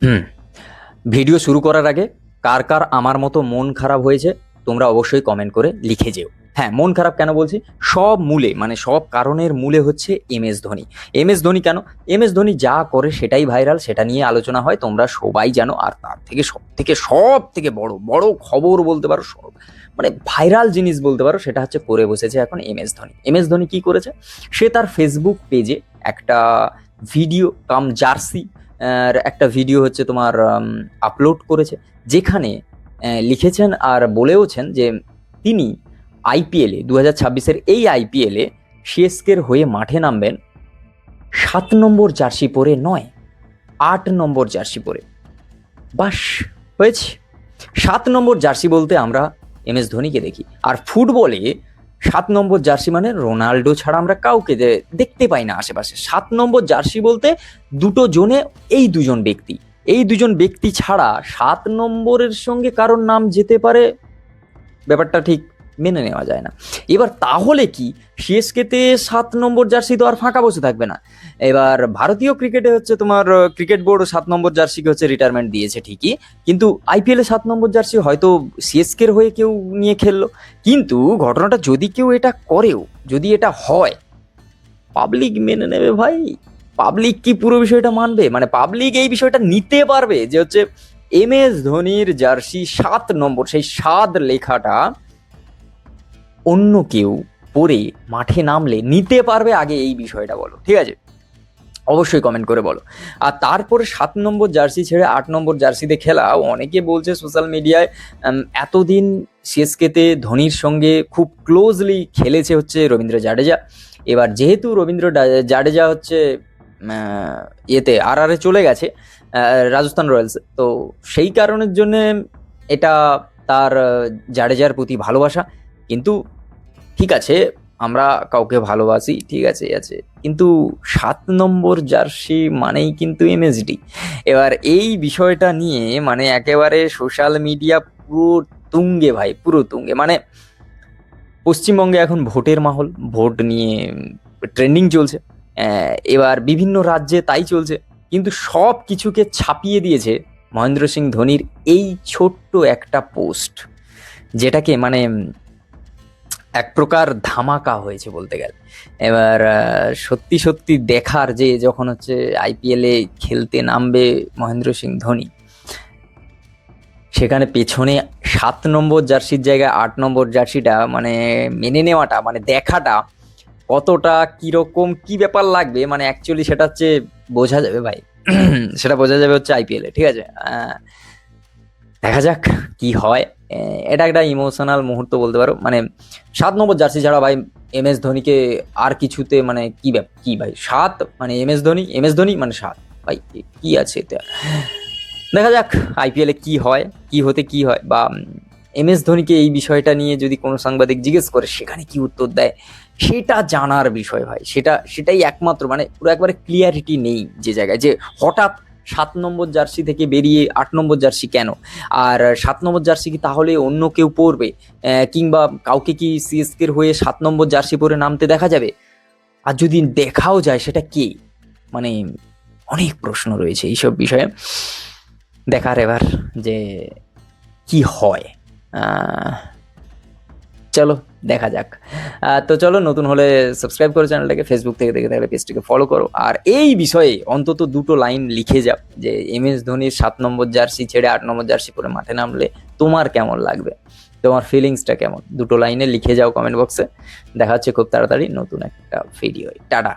হুম video শুরু করার আগে কার কার আমার মতো মন খারাপ হয়েছে তোমরা অবশ্যই কমেন্ট করে লিখে যেও। হ্যাঁ, মন খারাপ কেন বলছি, সব মূলে মানে সব কারণের মূলে হচ্ছে এমএস ধোনি। এমএস ধোনি কেন, এমএস ধোনি যা করে সেটাই ভাইরাল, সেটা নিয়ে আলোচনা হয়, তোমরা সবাই জানো। আর তার থেকে সব থেকে বড় বড় খবর বলতে পারো, সব মানে ভাইরাল জিনিস বলতে পারো, সেটা হচ্ছে করে বসেছে এখন এমএস ধোনি। এমএস ধোনি কি করেছে, সে তার ফেসবুক পেজে একটা ভিডিও কাম জার্সি একটা ভিডিও হচ্ছে তোমার আপলোড করেছে, যেখানে লিখেছেন আর বলেওছেন যে তিনি আইপিএলে 2026-এর এই আইপিএলে সিএসকের হয়ে মাঠে নামবেন 7 নম্বর জার্সি পরে নয়, 8 নম্বর জার্সি পরে। বাস, হয়েছে। 7 নম্বর জার্সি বলতে আমরা এমএস ধোনিকে দেখি, আর ফুটবলে 7 নম্বর জার্সি মানে রোনাল্ডো ছাড়া আমরা কাউকে দেখতে পাই না আশেপাশে। 7 নম্বর জার্সি বলতে দুটো জোনে এই দুজন ব্যক্তি ছাড়া 7 নম্বরের সঙ্গে কারোর নাম যেতে পারে, ব্যাপারটা ঠিক মেনে নেওয়া যায় না। এবার তাহলে কি সিএসকেতে 7 নম্বর জার্সি তো আর ফাঁকা বসে থাকবে না। এবার ভারতীয় ক্রিকেটে হচ্ছে তোমার ক্রিকেট বোর্ড 7 নম্বর জার্সিকে হচ্ছে রিটায়ারমেন্ট দিয়েছে ঠিকই, কিন্তু আইপিএলে 7 নম্বর জার্সি হয়তো সিএসকের হয়ে কেউ নিয়ে খেললো। কিন্তু ঘটনাটা যদি কেউ এটা করেও, যদি এটা হয়, পাবলিক মেনে নেবে ভাই? পাবলিক কি পুরো বিষয়টা মানবে? মানে পাবলিক এই বিষয়টা নিতে পারবে যে হচ্ছে এমএস ধোনির জার্সি 7 নম্বর, সেই 7 লেখাটা অন্য কেউ পরে মাঠে নামলে নিতে পারবে? আগে এই বিষয়টা বলো, ঠিক আছে? অবশ্যই কমেন্ট করে বলো। আর তারপরে 7 নম্বর জার্সি ছেড়ে 8 নম্বর জার্সিতে খেলা, অনেকে বলছে সোশ্যাল মিডিয়ায় এতদিন সিএসকেতে ধোনির সঙ্গে খুব ক্লোজলি খেলেছে হচ্ছে রবীন্দ্র জাডেজা। এবার যেহেতু রবীন্দ্র জাডেজা হচ্ছে ইয়েতে আরআরে চলে গেছে, রাজস্থান রয়্যালস, তো সেই কারণের জন্য এটা তার জাডেজার প্রতি ভালোবাসা। কিন্তু ঠিক আছে, আমরা কাউকে ভালোবাসি, ঠিক আছে আছে, কিন্তু 7 নম্বর জার্সি মানেই কিন্তু এমএসডি। এবার এই বিষয়টা নিয়ে মানে একেবারে সোশ্যাল মিডিয়া পুরো তুঙ্গে ভাই, পুরো তুঙ্গে। মানে পশ্চিমবঙ্গে এখন ভোটের মাহল, ভোট নিয়ে ট্রেন্ডিং চলছে, এবার বিভিন্ন রাজ্যে তাই চলছে, কিন্তু সব কিছুকে ছাপিয়ে দিয়েছে মহেন্দ্র সিং ধোনির এই ছোট্ট একটা পোস্ট, যেটাকে মানে এক প্রকার ধামাকা হয়েছে বলতে গেলে। এবার সত্যি সত্যি দেখার যে যখন হচ্ছে আইপিএলে খেলতে নামবে মহেন্দ্র সিং ধোনি, সেখানে পেছনে 7 নম্বর জার্সির জায়গায় 8 নম্বর জার্সিটা মানে মেনে নেওয়াটা, মানে দেখাটা কতটা কিরকম কি ব্যাপার লাগবে, মানে অ্যাকচুয়ালি সেটা হচ্ছে বোঝা যাবে ভাই। সেটা বোঝা যাবে হচ্ছে আইপিএলে, ঠিক আছে? দেখা যাক কি হয়। এটা একটা ইমোশনাল মুহূর্ত বলতে পারো। মানে 7 নম্বর জার্সি ছাড়া ভাই এমএস ধোনিকে আর কিছুতে মানে কি ভাই, 7 মানে এমএস ধোনি মানে 7 ভাই, কি আছে এটা? দেখা যাক আইপিএলে কি হয়, কি হয়, বা এমএস ধোনিকে এই বিষয়টা নিয়ে যদি কোনো সাংবাদিক জিজ্ঞেস করে সেখানে কি উত্তর দেয়, সেটা জানার বিষয় ভাই। সেটাই একমাত্র, মানে পুরো একবারে ক্লিয়ারিটি নেই যে জায়গায়, যে হঠাৎ 7 নম্বর জার্সি থেকে বেরিয়ে 8 নম্বর জার্সি কেন, আর 7 নম্বর জার্সি কি তাহলে অন্য কেউ পরবে, কিংবা কাউকে কি সিএসকের হয়ে 7 নম্বর জার্সি পরে নামতে দেখা যাবে? আর যদি দেখাও যায় সেটা কে? মানে অনেক প্রশ্ন রয়েছে এইসব বিষয়ে। দেখার এবার যে কি হয়। চলো দেখা যাক। তো চলো, নতুন হলে সাবস্ক্রাইব করো চ্যানেলটাকে, ফেসবুক থেকে দেখে থাকলে পেজটিকে ফলো করো, আর এই বিষয়ে অন্তত 2টো লাইন লিখে যাও যে এমএস ধোনির 7 নম্বর জার্সি ছেড়ে 8 নম্বর জার্সি পরে মাঠে নামলে তোমার কেমন লাগবে, তোমার ফিলিংসটা কেমন, 2টো লাইনে লিখে যাও কমেন্ট বক্সে। দেখা হচ্ছে খুব তাড়াতাড়ি নতুন একটা ভিডিও। টাটা।